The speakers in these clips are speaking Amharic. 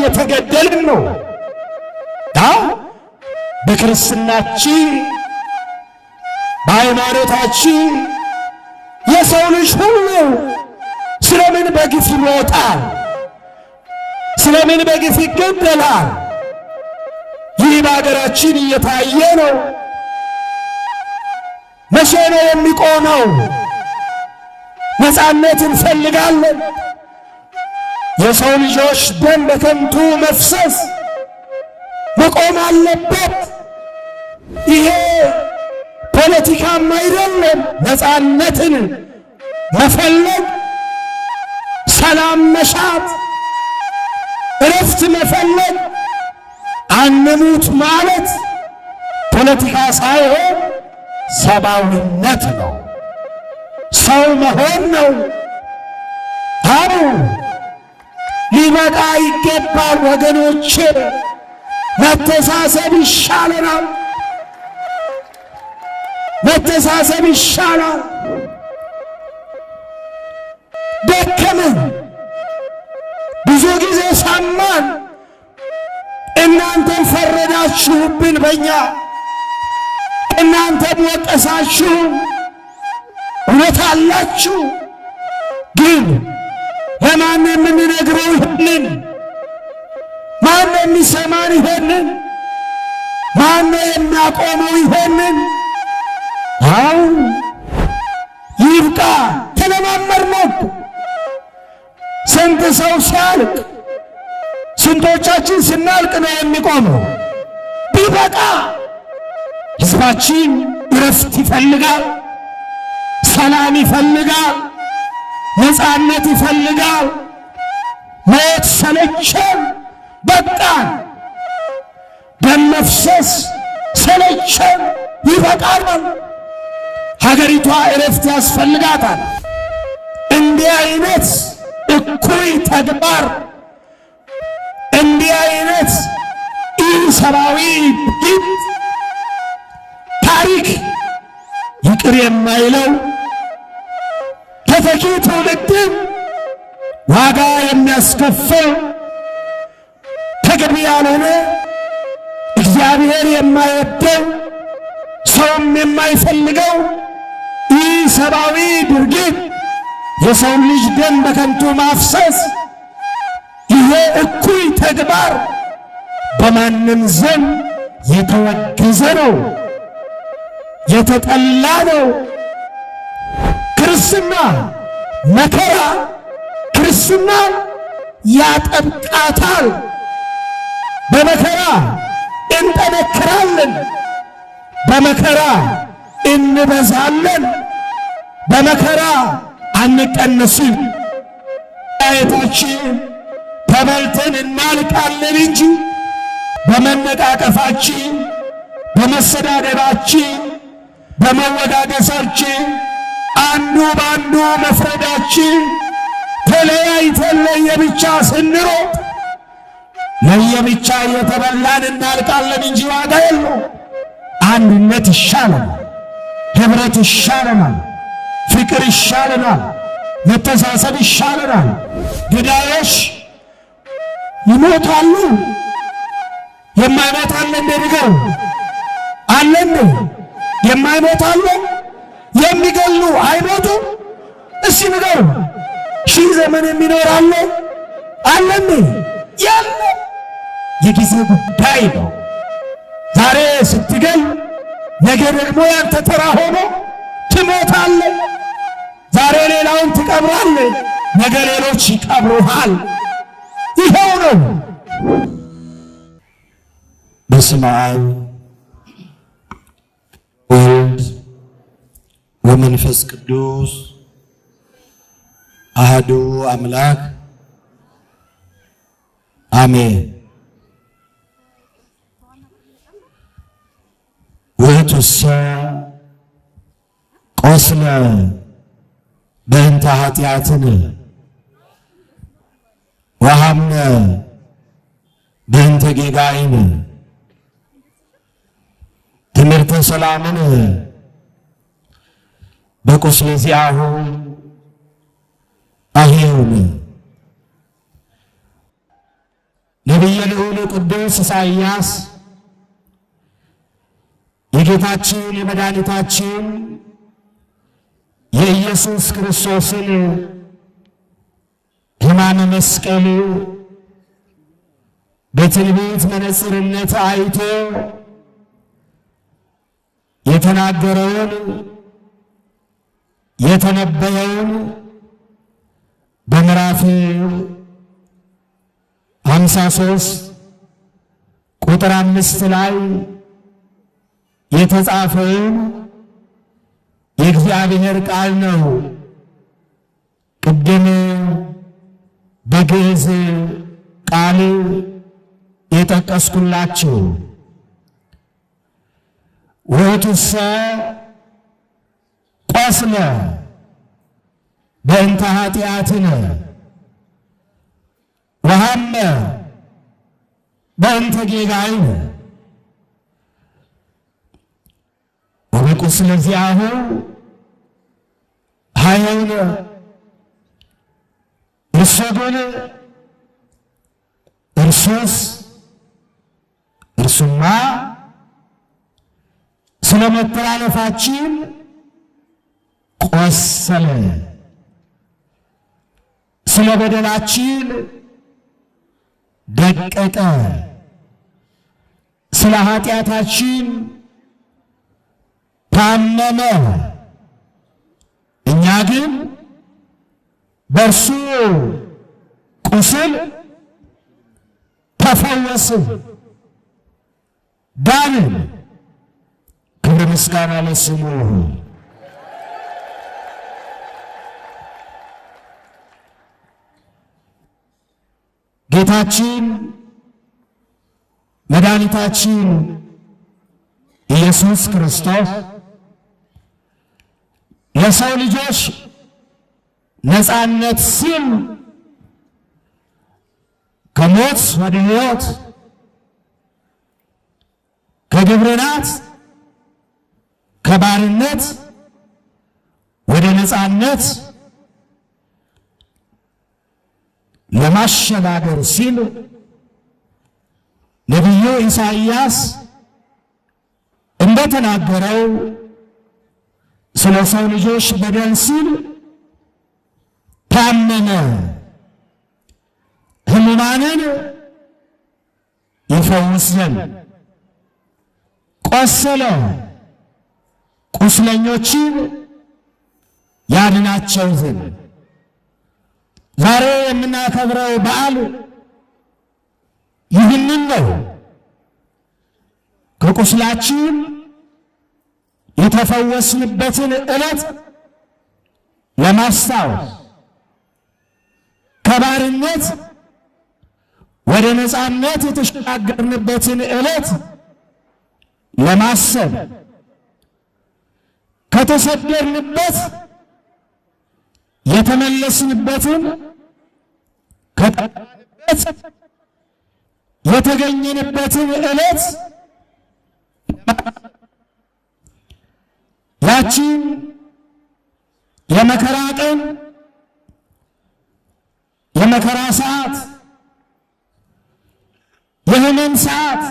እየተገደልን ነው። በክርስትናችን በሃይማኖታችን የሰው ልጅ ሁሉ ስለምን በግፍ ይሞታል? ስለምን በግፍ ይገደላል? ይህ በአገራችን እየታየ ነው። መቼ ነው የሚቆመው? ነፃነት እንፈልጋለን። የሰው ልጆች ደም በከንቱ መፍሰስ መቆም አለበት። ይሄ ፖለቲካም አይደለም። ነፃነትን መፈለግ፣ ሰላም መሻት፣ እረፍት መፈለግ፣ አንሙት ማለት ፖለቲካ ሳይሆን ሰብአዊነት ነው። ሰው መሆን ነው። አቡ ሊበቃ ይገባል ወገኖቼ። መተሳሰብ ይሻለናል። መተሳሰብ ይሻላል። ደከመን፣ ብዙ ጊዜ ሰማን። እናንተም ፈረዳችሁብን በእኛ፣ እናንተም ወቀሳችሁ። እውነት አላችሁ። ግን ለማን የምንነግረው ይሄንን? ማን የሚሰማን ይሄንን? ማን የሚያቆመው ይሄንን? አሁን ይብቃ። ተለማመድነው። ስንት ሰው ሲያልቅ፣ ስንቶቻችን ስናልቅ ነው የሚቆመው? ቢበቃ። ሕዝባችን እረፍት ይፈልጋል፣ ሰላም ይፈልጋል፣ ነፃነት ይፈልጋል። ሞት ሰለቸን፣ በቃን። ደም መፍሰስ ሰለቸን፣ ይበቃናል። ሀገሪቷ እረፍት ያስፈልጋታል። እንዲህ አይነት እኩይ ተግባር፣ እንዲህ አይነት ኢሰብአዊ ድርጊት ታሪክ ይቅር የማይለው ተተኪ ትውልድን ዋጋ የሚያስከፍል ተገቢ ያልሆነ እግዚአብሔር የማይወደው ሰውም የማይፈልገው ኢሰብአዊ ድርጊት፣ የሰው ልጅ ደም በከንቱ ማፍሰስ፣ ይሄ እኩይ ተግባር በማንም ዘንድ የተወገዘ ነው፣ የተጠላ ነው። ክርስትና መከራ ክርስትና ያጠብቃታል። በመከራ እንጠነክራለን፣ በመከራ እንበዛለን፣ በመከራ አንቀነስም። አየታችን ተበልተን እናልቃለን እንጂ በመነቃቀፋችን፣ በመሰዳደባችን፣ በመወዳደሳችን፣ አንዱ በአንዱ መፍረዳችን፣ ተለያይተን ለየብቻ ስንሮጥ ለየብቻ እየተበላን እናልቃለን እንጂ ዋጋ የለው። አንድነት ይሻለናል፣ ኅብረት ይሻለናል፣ ፍቅር ይሻለናል፣ መተሳሰብ ይሻለናል። ገዳዮች ይሞታሉ። የማይሞት አለ እንደ ንገሩ አለ እንደ የማይሞት አለ? የሚገሉ አይሞቱ? እስቲ ንገሩ። ሺህ ዘመን የሚኖር አለ አለ እንደ? ያለ የጊዜ ጉዳይ ነው። ዛሬ ስትገል ነገ ደግሞ ያንተ ተራ ሆኖ ትሞታለህ። ዛሬ ሌላውን ትቀብራለህ፣ ነገ ሌሎች ይቀብሩሃል። ይኸው ነው። በስመ አብ ወወልድ ወመንፈስ ቅዱስ አሐዱ አምላክ አሜን። ውእቱሰ ቆስለ በእንተ ኃጢአትነ ወሐምነ በእንተ ጌጋይነ ትምህርተ ሰላምን በቁስለ ዚአሁ አሕየውነ። ነቢየ ልዑል ቅዱስ ኢሳይያስ የጌታችን የመድኃኒታችን የኢየሱስ ክርስቶስን ሕማመ መስቀል በትንቢት መነጽርነት አይቶ የተናገረውን የተነበየውን በምዕራፍ 53 ቁጥር 5 ላይ የተጻፈውን የእግዚአብሔር ቃል ነው። ቅድም በግዕዝ ቃል የጠቀስኩላችሁ ውእቱሰ ቆስለ በእንተ ኃጢአትነ ወሐመ በእንተ ጌጋይነ ወበቁስለ ዚአሁ ኀየውነ። እርሱ ግን እርሱማ ስለ መተላለፋችን ቆሰለ፣ ስለ በደላችን ደቀቀ፣ ስለ ኃጢአታችን ታመመ። እኛ ግን በእርሱ ቁስል ተፈወስን፣ ዳንን። ክብር ምስጋና ለስሙ ይሁን። ጌታችን መድኃኒታችን ኢየሱስ ክርስቶስ ለሰው ልጆች ነፃነት ሲል ከሞት ወደ ሕይወት ከግብርናት ከባርነት ወደ ነፃነት ለማሸጋገር ሲል ነቢዩ ኢሳይያስ እንደተናገረው ስለ ሰው ልጆች በደል ሲል ታመመ፣ ሕሙማንን ይፈውስ ዘንድ ቆሰለ፣ ቁስለኞችን ያድናቸው ዘንድ። ዛሬ የምናከብረው በዓል ይህንን ነው። ከቁስላችን የተፈወስንበትን ዕለት ለማስታወስ፣ ከባርነት ወደ ነፃነት የተሸጋገርንበትን ዕለት ለማሰብ፣ ከተሰደድንበት የተመለስንበትን ከጠፋንበት የተገኘንበትን ዕለት ያቺን የመከራ ቀን የመከራ ሰዓት የሕመም ሰዓት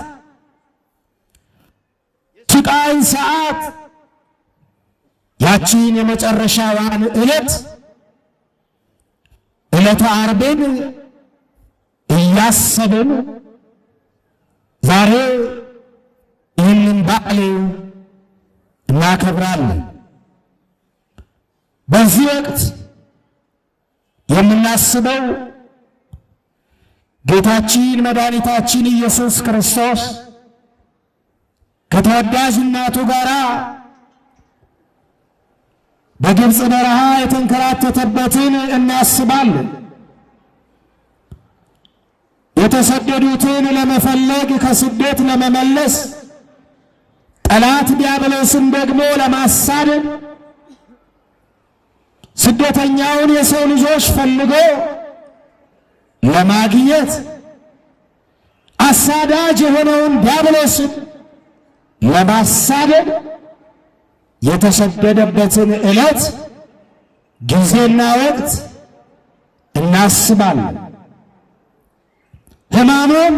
የስቃይ ሰዓት ያቺን የመጨረሻዋን ዕለት ዕለተ ዓርብን እያሰብን ዛሬ ይህንን በዓል እናከብራለን። በዚህ ወቅት የምናስበው ጌታችን መድኃኒታችን ኢየሱስ ክርስቶስ ከተወዳጅ እናቱ ጋር በግብፅ በረሃ የተንከራተተበትን እናስባለን። የተሰደዱትን ለመፈለግ ከስደት ለመመለስ ጠላት ዲያብሎስን ደግሞ ለማሳደድ ስደተኛውን የሰው ልጆች ፈልጎ ለማግኘት አሳዳጅ የሆነውን ዲያብሎስን ለማሳደድ የተሰደደበትን ዕለት ጊዜና ወቅት እናስባለን። ሕማመ ሕማሙን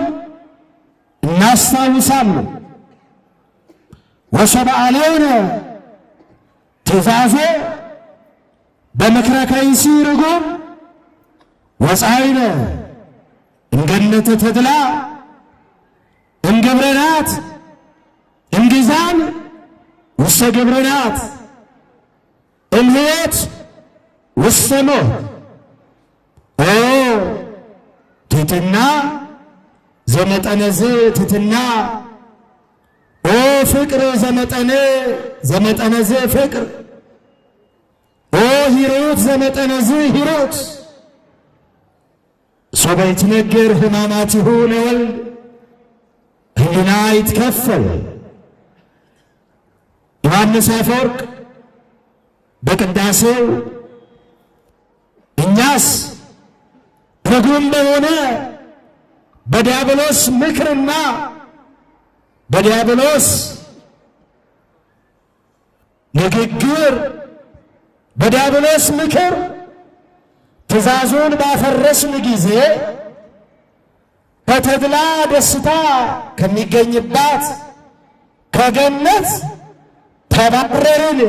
እናስታውሳለን። ወሰብአለነ ትእዛዞ በምክረ ከይሲ ርጉም ወፃይነ እንገነተ ተድላ እንግብረናት እንግዛን ውስተ ግብረናት እምሕይወት ውስተ ሞት። ትሕትና ዘመጠነዝ ትሕትና ፍቅር ዘመጠነዝ ፍቅር ሂሩት ዘመጠነዝ ሂሩት ሶበ ይትነገር ሕማማቲሁ ለወልድ ሕሊና ይትከፈል። ዮሐንስ አፈወርቅ በቅዳሴው እኛስ ርጉም በሆነ በዲያብሎስ ምክርና በዲያብሎስ ንግግር በዲያብሎስ ምክር ትእዛዙን ባፈረስን ጊዜ ከተድላ ደስታ ከሚገኝባት ከገነት ተባረርን፣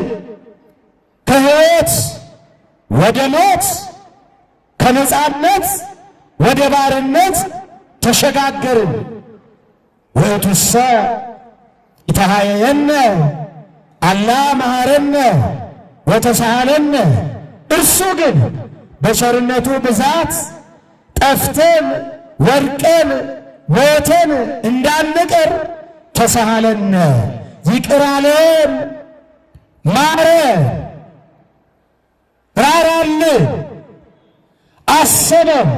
ከሕይወት ወደ ሞት ከነጻነት ወደ ባርነት ተሸጋገርን። ወእቱሰ ይተሃየየነ አላ መሐረነ ወተሳሃለነ። እርሱ ግን በቸርነቱ ብዛት ጠፍተን ወድቀን ሞተን እንዳንቀር ተሳሃለነ፣ ይቅር አለን፣ ማረን፣ ራራልን፣ አሰበን፣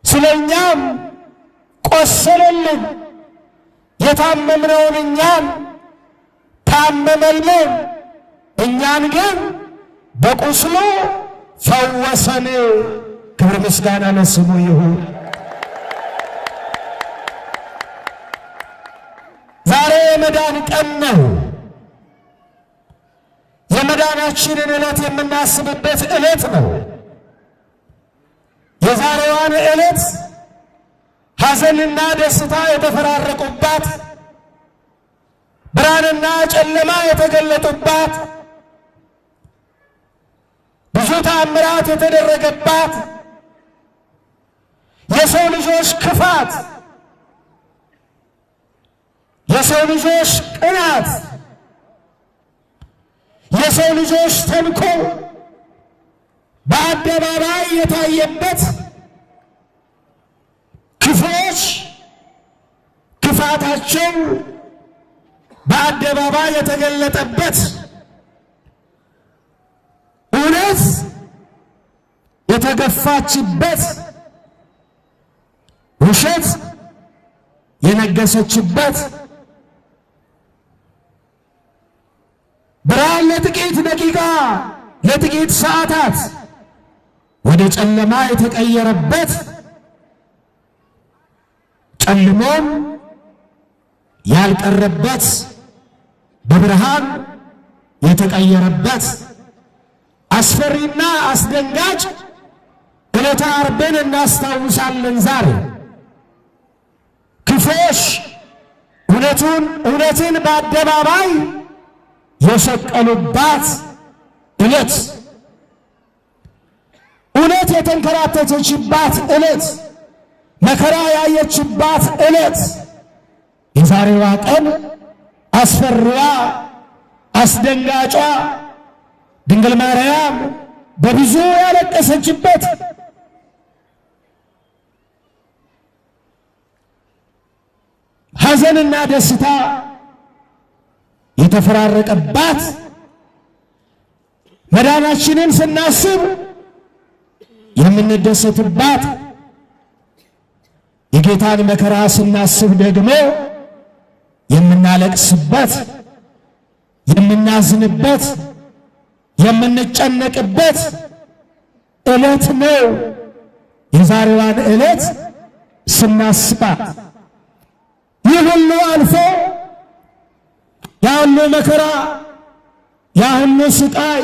ስለኛም ቆሰለልን። የታመምነውን እኛን ታመመልን፣ እኛን ግን በቁስሉ ፈወሰን። ክብር ምስጋና ለስሙ ይሁን። ዛሬ የመዳን ቀን ነው። የመዳናችንን ዕለት የምናስብበት ዕለት ነው። የዛሬዋን ዕለት ሐዘንና ደስታ የተፈራረቁባት፣ ብርሃንና ጨለማ የተገለጡባት፣ ብዙ ተአምራት የተደረገባት፣ የሰው ልጆች ክፋት፣ የሰው ልጆች ቅናት፣ የሰው ልጆች ተንኮል በአደባባይ የታየበት፣ ክፉዎች ክፋታቸው በአደባባይ የተገለጠበት፣ እውነት የተገፋችበት፣ ውሸት የነገሰችበት፣ ብርሃን ለጥቂት ደቂቃ ለጥቂት ሰዓታት ወደ ጨለማ የተቀየረበት፣ ጨልሞም ያልቀረበት በብርሃን የተቀየረበት አስፈሪና አስደንጋጭ ዕለተ ዓርብን እናስታውሳለን። ዛሬ ክፉዎች እውነትን በአደባባይ የሰቀሉባት ዕለት፣ እውነት የተንከራተተችባት ዕለት፣ መከራ ያየችባት ዕለት፣ የዛሬዋ ቀን አስፈሪዋ አስደንጋጯ ድንግል ማርያም በብዙ ያለቀሰችበት፣ ሐዘንና ደስታ የተፈራረቀባት፣ መዳናችንን ስናስብ የምንደሰትባት፣ የጌታን መከራ ስናስብ ደግሞ የምናለቅስበት፣ የምናዝንበት፣ የምንጨነቅበት ዕለት ነው። የዛሬዋን ዕለት ስናስባት ይህ ሁሉ አልፎ ያ ሁሉ መከራ፣ ያ ሁሉ ስቃይ፣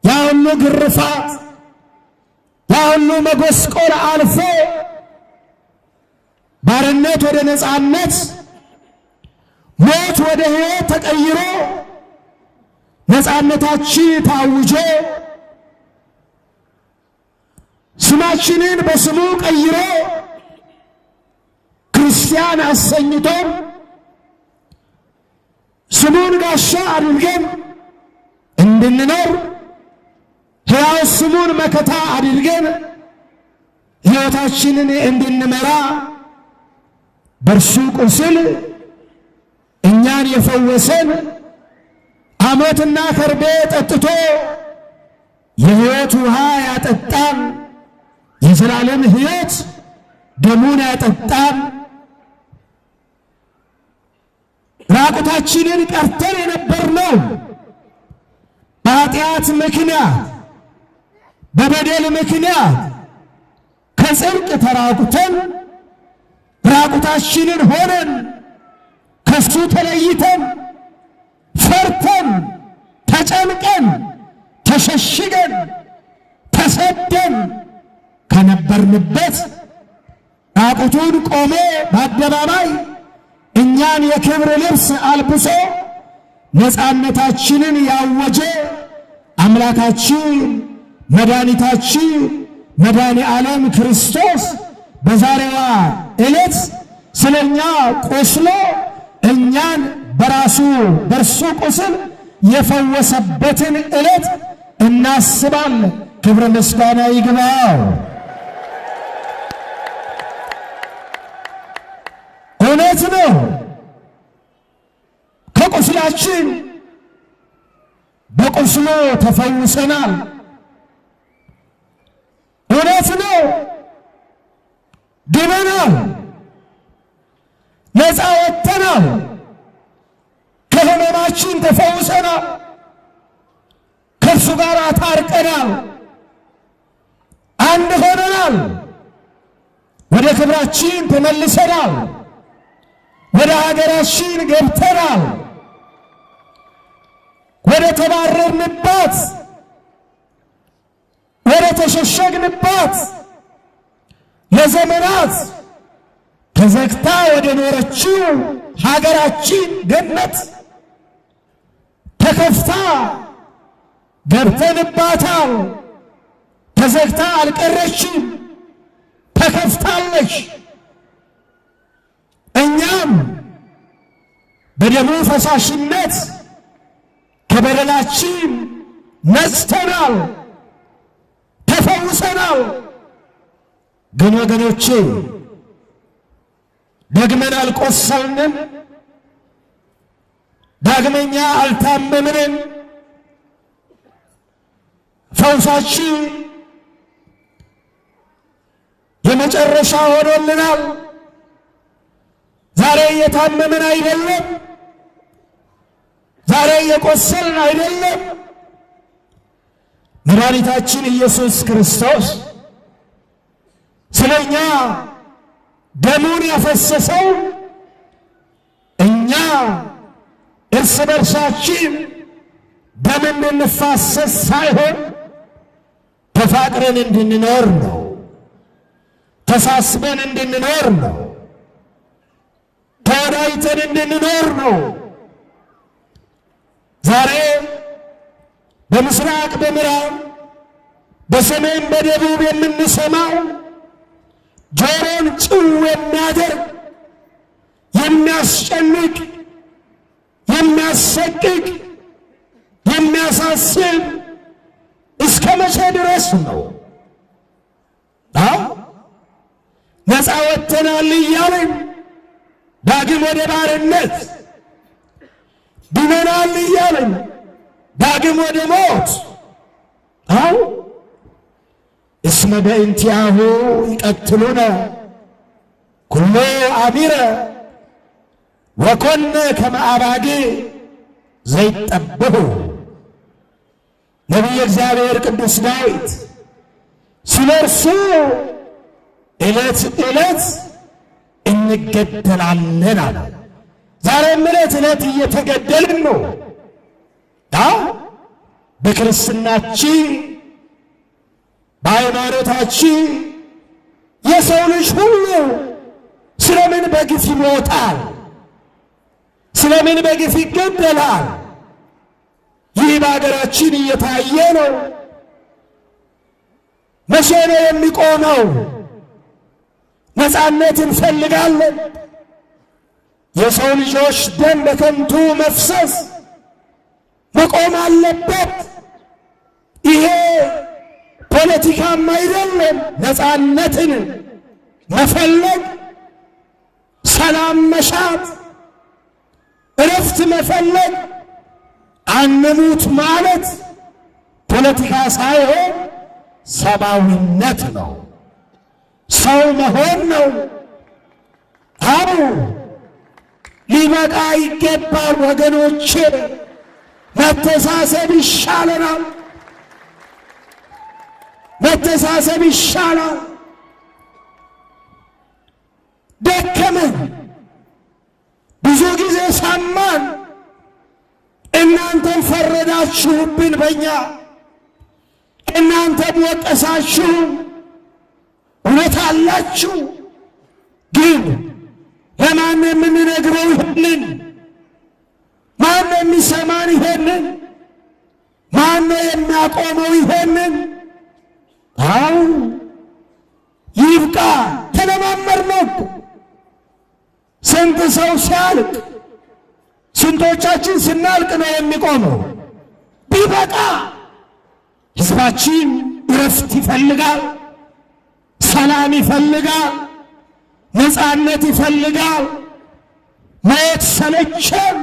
ያ ሁሉ ግርፋት፣ ያ ሁሉ መጎስቆል አልፎ ባርነት ወደ ነፃነት፣ ሞት ወደ ሕይወት ተቀይሮ ነፃነታችን ታውጆ ስማችንን በስሙ ቀይሮ ክርስቲያን አሰኝቶን ስሙን ጋሻ አድርገን እንድንኖር ሕያው ስሙን መከታ አድርገን ሕይወታችንን እንድንመራ በእርሱ ቁስል እኛን የፈወሰን ሐሞትና ከርቤ ጠጥቶ የሕይወት ውሃ ያጠጣን የዘላለም ሕይወት ደሙን ያጠጣን ራቁታችንን ቀርተን የነበርነው በኃጢአት ምክንያት በበደል ምክንያት ከጽድቅ ተራቁተን ራቁታችንን ሆነን ከሱ ተለይተን ፈርተን ተጨንቀን ተሸሽገን ተሰደን ከነበርንበት ራቁቱን ቆሞ በአደባባይ እኛን የክብር ልብስ አልብሶ ነፃነታችንን ያወጀ አምላካችን መድኃኒታችን መድኃኔ ዓለም ክርስቶስ በዛሬዋ ዕለት ስለኛ ቆስሎ እኛን በእርሱ ቁስል የፈወሰበትን ዕለት እናስባለን። ክብረ ምስጋና ይግባው። እውነት ነው፣ ከቁስላችን በቁስሉ ተፈውሰናል። እውነት ነው፣ ድነናል፣ ነፃ ወጥተናል፣ ከሕመማችን ተፈውሰናል፣ ከእርሱ ጋር ታርቀናል፣ አንድ ሆነናል፣ ወደ ክብራችን ተመልሰናል፣ ወደ ሀገራችን ገብተናል፣ ወደ ተባረርንባት ወደ ተሸሸግንባት ለዘመናት ተዘግታ ወደ ኖረችው ሀገራችን ገነት ተከፍታ ገብተንባታል። ተዘግታ አልቀረችም፣ ተከፍታለች። እኛም በደሙ ፈሳሽነት ከበደላችን ነጽተናል፣ ተፈውሰናል። ግን ወገኖቼ ደግመን አልቆሰልንም፣ ዳግመኛ አልታመምንም። ፈውሳችን የመጨረሻ ሆኖልናል። ዛሬ እየታመምን አይደለም፣ ዛሬ እየቆሰልን አይደለም። መድኃኒታችን ኢየሱስ ክርስቶስ ስለኛ ደሙን ያፈሰሰው እኛ እርስ በርሳችን ደም እንድንፋሰስ ሳይሆን ተፋቅረን እንድንኖር ነው። ተሳስበን እንድንኖር ነው። ተወዳይተን እንድንኖር ነው። ዛሬ በምስራቅ በምዕራብ በሰሜን በደቡብ የምንሰማው ጆሮን ጭው የሚያደርግ የሚያስጨንቅ የሚያሰቅቅ የሚያሳስብ እስከ መቼ ድረስ ነው? ነፃ ወጥተናል እያልን ዳግም ወደ ባርነት፣ ድነናል እያልን ዳግም ወደ ሞት። እስመ በእንቲአሁ ይቀትሉነ ኩሎ አሚረ ወኮነ ከመ አባግዕ ዘይጠበሑ። ነቢየ እግዚአብሔር ቅዱስ ዳዊት ስለ እርሱ ዕለት ዕለት እንገደላለን አለ። ዛሬም ዕለት ዕለት እየተገደልን ነው። በክርስትናችን በሃይማኖታችን የሰው ልጅ ሁሉ ስለ በግፍ ይሞታል? ስለምን በግፍ ይገደላል? ይህ በአገራችን እየታየ ነው። መቼ ነው የሚቆመው? ነፃነት እንፈልጋለን። የሰው ልጆች ደም በከንቱ መፍሰስ መቆም አለበት። ይሄ ፖለቲካም አይደለም። ነፃነትን መፈለግ፣ ሰላም መሻት፣ እረፍት መፈለግ፣ አንሙት ማለት ፖለቲካ ሳይሆን ሰብአዊነት ነው። ሰው መሆን ነው። አዎ ሊበቃ ይገባል ወገኖቼ። መተሳሰብ ይሻለናል። መተሳሰብ ይሻላል። ደከመን፣ ብዙ ጊዜ ሰማን። እናንተም ፈረዳችሁብን በእኛ፣ እናንተም ወቀሳችሁ። እውነት አላችሁ። ግን ለማን የምንነግረው ይሄንን? ማን የሚሰማን ይሄንን? ማን የሚያቆመው ይሄንን? አው ይብቃ። ተለማመድነው እኮ ስንት ሰው ሲያልቅ፣ ስንቶቻችን ስናልቅ ነው የሚቆመው? ቢበቃ። ሕዝባችን እረፍት ይፈልጋል፣ ሰላም ይፈልጋል፣ ነፃነት ይፈልጋል። ማየት ሰለቸን፣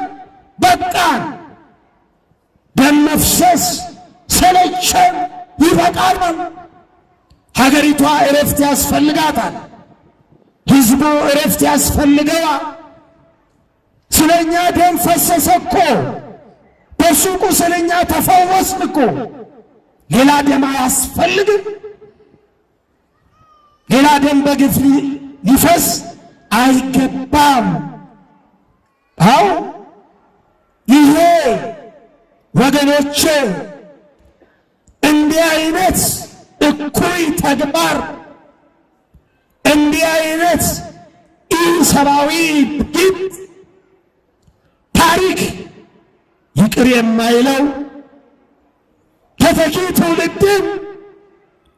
በቃን። ደም መፍሰስ ሰለቸን፣ ይበቃል። ሀገሪቷ እረፍት ያስፈልጋታል። ሕዝቡ እረፍት ያስፈልገዋል። ስለኛ ደም ፈሰሰ እኮ፣ በሱቁ ስለኛ ተፈወስን እኮ። ሌላ ደም አያስፈልግም። ሌላ ደም በግፍ ሊፈስ አይገባም። አው ይሄ ወገኖቼ እንዲህ አይነት እኩይ ተግባር፣ እንዲህ አይነት ኢሰብአዊ ድርጊት ታሪክ ይቅር የማይለው ተተኪ ትውልድን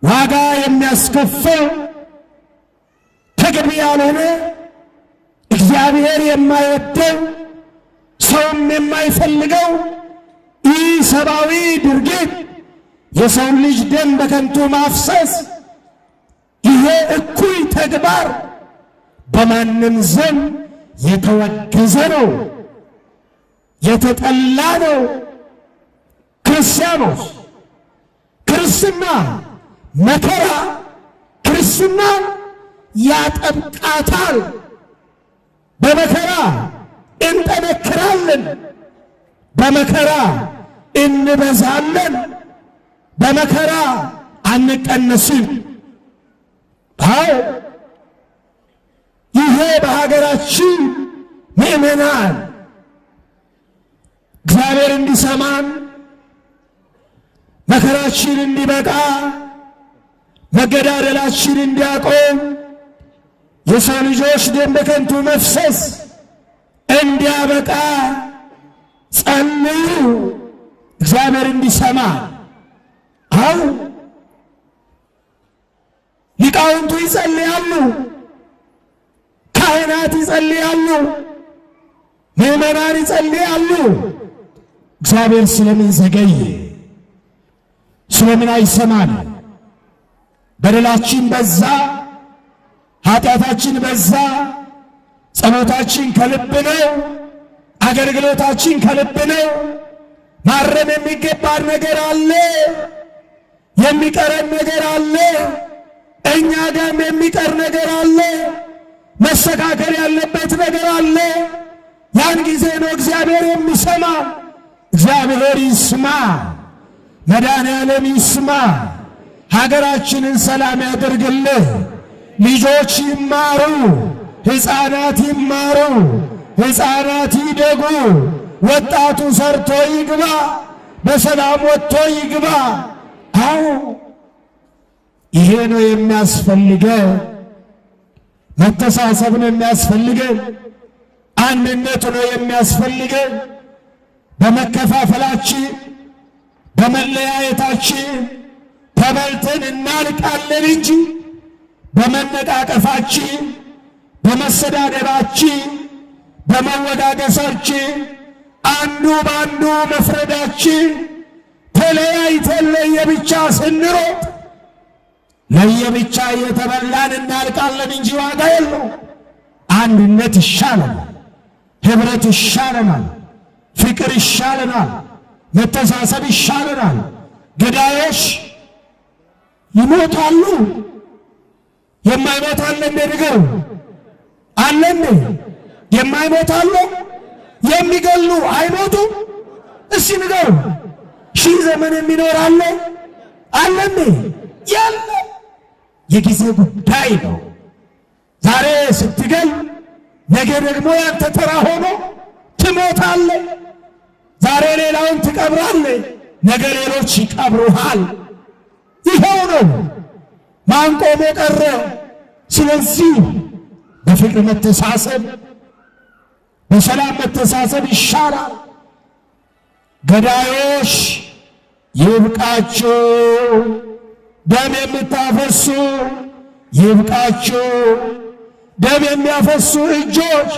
ዋጋ የሚያስከፍል ተገቢ ያልሆነ እግዚአብሔር የማይወደው ሰውም የማይፈልገው ኢሰብአዊ ድርጊት፣ የሰው ልጅ ደም በከንቱ ማፍሰስ፣ ይሄ እኩይ ተግባር በማንም ዘንድ የተወገዘ ነው፣ የተጠላ ነው። ክርስቲያኖች ክርስትና መከራ ክርስትና ያጠብቃታል። በመከራ እንጠነክራለን፣ በመከራ እንበዛለን፣ በመከራ አንቀነስም። አዎ ይሄ በሀገራችን ምእመናን እግዚአብሔር እንዲሰማን መከራችን እንዲበቃ መገዳደላችን እንዲያቆም የሰው ልጆች ደም በከንቱ መፍሰስ እንዲያበቃ ጸልዩ፣ እግዚአብሔር እንዲሰማ። አው ሊቃውንቱ ይጸልያሉ፣ ካህናት ይጸልያሉ፣ ምዕመናን ይጸልያሉ። እግዚአብሔር ስለምን ዘገየ? ስለምን አይሰማን? በደላችን በዛ፣ ኃጢአታችን በዛ። ጸሎታችን ከልብ ነው፣ አገልግሎታችን ከልብ ነው። ማረም የሚገባን ነገር አለ፣ የሚቀረን ነገር አለ፣ እኛ ጋም የሚቀር ነገር አለ፣ መስተካከል ያለበት ነገር አለ። ያን ጊዜ ነው እግዚአብሔር የሚሰማ። እግዚአብሔር ይስማ፣ መድኃኔዓለም ይስማ። ሀገራችንን ሰላም ያደርግልህ። ልጆች ይማሩ፣ ሕፃናት ይማሩ፣ ሕፃናት ይደጉ። ወጣቱ ሰርቶ ይግባ፣ በሰላም ወጥቶ ይግባ። አዎ ይሄ ነው የሚያስፈልገው። መተሳሰብ ነው የሚያስፈልገን። አንድነት ነው የሚያስፈልገን። በመከፋፈላችን በመለያየታችን ተበልተን እናልቃለን እንጂ በመነቃቀፋችን በመሰዳደባችን በመወዳደሳችን አንዱ በአንዱ መፍረዳችን ተለያይተን ለየብቻ ስንሮጥ ለየብቻ እየተበላን እናልቃለን እንጂ ዋጋ የለው። አንድነት ይሻለናል፣ ኅብረት ይሻለናል፣ ፍቅር ይሻለናል፣ መተሳሰብ ይሻለናል። ገዳዮች ይሞታሉ። የማይሞት አለ እንዴ? ንገሩ። አለ እንዴ? የማይሞት አለ? የሚገሉ አይሞቱ? እስቲ ንገሩ። ሺህ ዘመን የሚኖር አለ? አለ እንዴ? ያለ የጊዜ ጉዳይ ነው። ዛሬ ስትገል ነገ ደግሞ ያንተ ተራ ሆኖ ትሞታለህ። ዛሬ ሌላውን ትቀብራለህ፣ ነገ ሌሎች ይቀብሩሃል። ይኸው ነው። ማን ቆሞ ቀረ? ስለዚህ በፍቅር መተሳሰብ፣ በሰላም መተሳሰብ ይሻላል። ገዳዮች ይብቃችሁ፣ ደም የምታፈሱ ይብቃችሁ፣ ደም የሚያፈሱ እጆች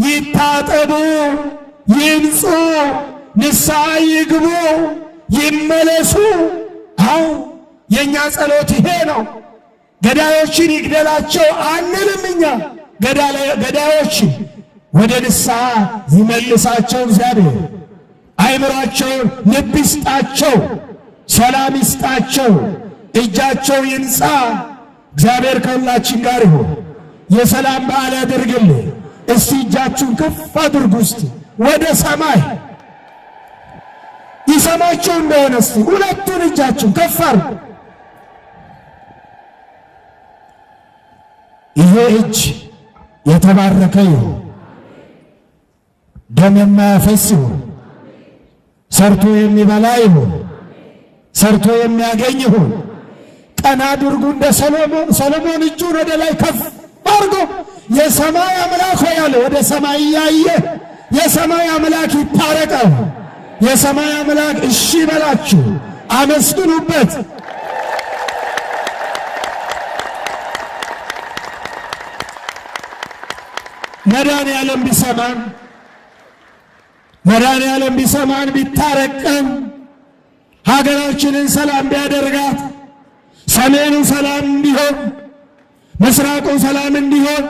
ይታጠቡ፣ ይንጹ፣ ንስሐ ይግቡ፣ ይመለሱ። አዎ የእኛ ጸሎት ይሄ ነው። ገዳዮችን ይግደላቸው አንልም እኛ። ገዳዮችን ወደ ንስሐ ይመልሳቸው እግዚአብሔር። አይምሯቸውን ልብ ይስጣቸው፣ ሰላም ይስጣቸው፣ እጃቸው ይንጻ። እግዚአብሔር ከሁላችን ጋር ይሁን። የሰላም በዓል ያደርግልን። እስቲ እጃችሁን ከፍ አድርጉ እስቲ ወደ ሰማይ። ይሰማችሁ እንደሆነ እስቲ ሁለቱን እጃችሁን ከፍ አድርጉ። ይሄ እጅ የተባረከ ይሁን፣ ደም የማያፈስ ይሁን፣ ሰርቶ የሚበላ ይሁን፣ ሰርቶ የሚያገኝ ይሁን። ቀና አድርጉ እንደ ሰሎሞን እጁን ወደ ላይ ከፍ አድርጎ የሰማይ አምላክ ሆይ አለ። ወደ ሰማይ እያየ የሰማይ አምላክ ይታረቀው። የሰማይ አምላክ እሺ በላችሁ፣ አመስግኑበት። መድኃኔዓለም ቢሰማን ቢታረቀን፣ ሀገራችንን ሰላም ቢያደርጋት፣ ሰሜኑ ሰላም እንዲሆን፣ ምስራቁ ሰላም እንዲሆን፣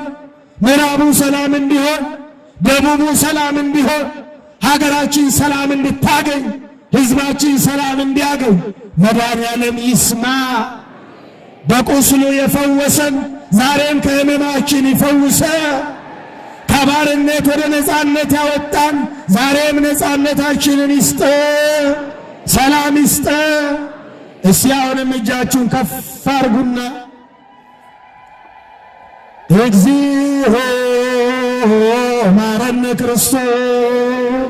ምዕራቡ ሰላም እንዲሆን፣ ደቡቡ ሰላም እንዲሆን፣ ሀገራችን ሰላም እንድታገኝ፣ ሕዝባችን ሰላም እንዲያገኝ መድኃኔዓለም ይስማ። በቁስሉ የፈወሰን ዛሬም ከሕመማችን ይፈውሰ። ከባርነት ወደ ነፃነት ያወጣን ዛሬም ነፃነታችንን ይስጠ፣ ሰላም ይስጠ። እስቲ አሁንም እጃችሁን ከፍ አድርጉና እግዚኦ ማረነ ክርስቶስ፣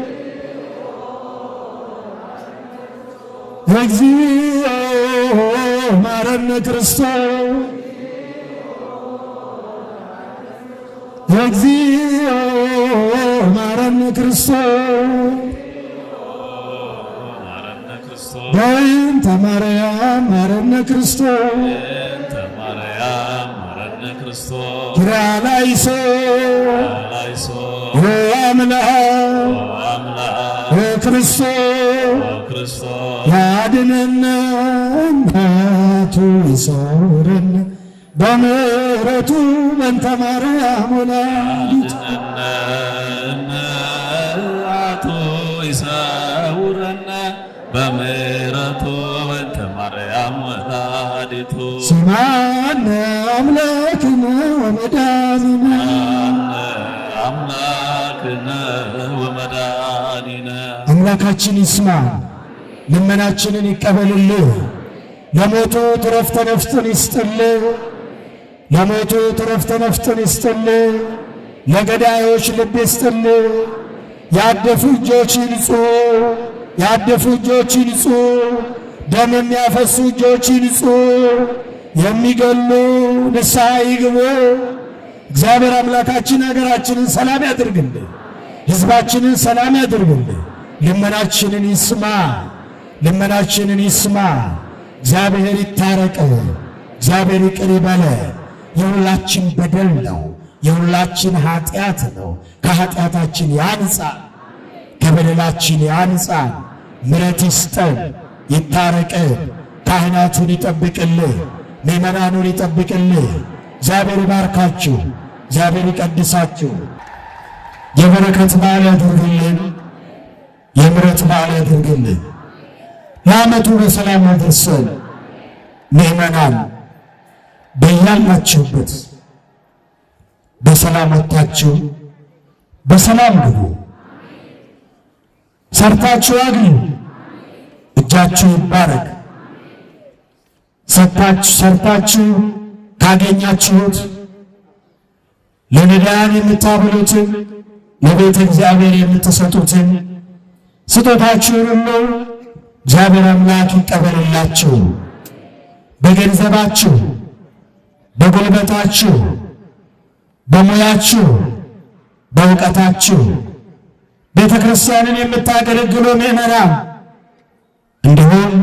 እግዚኦ ማረነ ክርስቶስ፣ እግዚኦ ማረነ ክርስቶስ፣ በእንተ ማርያም ማረነ ክርስቶስ፣ ኪርያላይሶ አምላክ ክርስቶስ ያድነነ እናቱ ይሰውረን በምሕረቱ በእንተ ማርያም ወላዲቱ እናቱ ይሰውረን በምሕረቱ በእንተ ማርያም ወላዲቱ ስማነ አምላክነ ወመድኃኒነ አምላክነ ወመድኃኒነ። አምላካችን ይስማ፣ ልመናችንን ይቀበልልህ። ለሞቱት ዕረፍተ ነፍስን ይስጥልህ፣ ለሞቱት ዕረፍተ ነፍስን ይስጥልህ። ለገዳዮች ልብ ይስጥልህ። ያደፉ እጆች ይንጹ፣ ያደፉ እጆች ይንጹ፣ ደም የሚያፈሱ እጆች ይንጹ። የሚገሉ ንስሐ ይግቡ። እግዚአብሔር አምላካችን ሀገራችንን ሰላም ያድርግልን፣ ሕዝባችንን ሰላም ያድርግልን። ልመናችንን ይስማ፣ ልመናችንን ይስማ። እግዚአብሔር ይታረቅ፣ እግዚአብሔር ይቅር ይበለ። የሁላችን በደል ነው፣ የሁላችን ኃጢአት ነው። ከኃጢአታችን ያንጻ፣ ከበደላችን ያንጻ። ምሕረት ይስጠን፣ ይታረቅ። ካህናቱን ይጠብቅልህ፣ ምእመናኑን ይጠብቅልህ። እግዚአብሔር ይባርካችሁ፣ እግዚአብሔር ይቀድሳችሁ። የበረከት በዓል ያድርግልን፣ የምሕረት በዓል ያድርግልን። ለዓመቱ በሰላም ያድርሰን። ምእመናን በያላችሁበት በሰላም ወጥታችሁ በሰላም ግቡ። ሰርታችሁ አግኙ፣ እጃችሁ ይባረክ። ሰርታችሁ ካገኛችሁት ለነዳያን የምታበሉትን ለቤተ እግዚአብሔር የምትሰጡትን ስጦታችሁን ሁሉ እግዚአብሔር አምላክ ይቀበልላችሁ። በገንዘባችሁ፣ በጉልበታችሁ፣ በሙያችሁ፣ በእውቀታችሁ ቤተ ክርስቲያንን የምታገለግሉ ምእመናን እንዲሁም